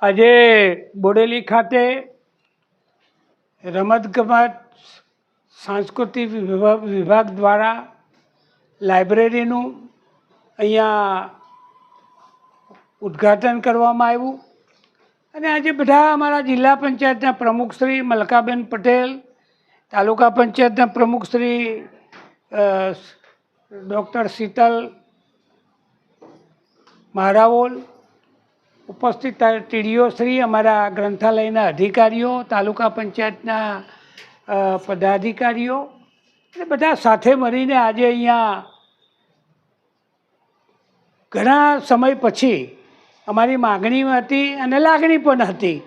આજે બોડેલી ખાતે રમતગમત સાંસ્કૃતિક વિભાગ દ્વારા લાઇબ્રેરીનું અહીંયા ઉદ્ઘાટન કરવામાં આવ્યું અને આજે બધા અમારા જિલ્લા પંચાયતના પ્રમુખ શ્રી મલકાબેન પટેલ, તાલુકા પંચાયતના પ્રમુખ શ્રી ડૉક્ટર શીતલ મહારાવોલ, ઉપસ્થિત ટીડીઓ શ્રી, અમારા ગ્રંથાલયના અધિકારીઓ, તાલુકા પંચાયતના પદાધિકારીઓ અને બધા સાથે મળીને આજે અહીંયા ઘણા સમય પછી અમારી માગણી હતી અને લાગણી પણ હતી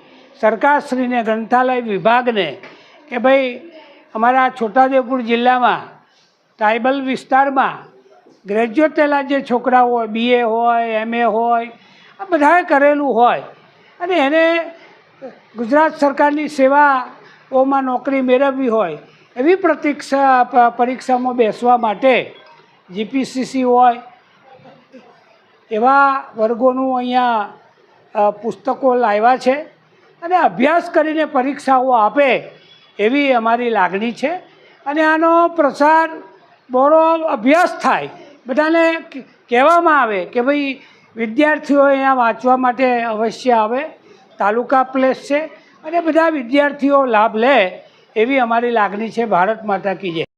સરકારશ્રીને, ગ્રંથાલય વિભાગને કે ભાઈ અમારા છોટાઉદેપુર જિલ્લામાં ટ્રાઇબલ વિસ્તારમાં ગ્રેજ્યુએટ થયેલા જે છોકરાઓ હોય, BA હોય, MA હોય, આ બધાએ કરેલું હોય અને એને ગુજરાત સરકારની સેવાઓમાં નોકરી મેળવવી હોય એવી પરીક્ષામાં બેસવા માટે GPCC હોય એવા વર્ગોનું અહીંયા પુસ્તકો લાવ્યા છે અને અભ્યાસ કરીને પરીક્ષાઓ આપે એવી અમારી લાગણી છે અને આનો પ્રસાર બહોળો અભ્યાસ થાય, બધાને કહેવામાં આવે કે ભાઈ વિદ્યાર્થીઓ અહીંયા વાંચવા માટે અવશ્ય આવે, તાલુકા પ્લેસ છે અને બધા વિદ્યાર્થીઓ લાભ લે એવી અમારી લાગણી છે. ભારત માતા કી જય.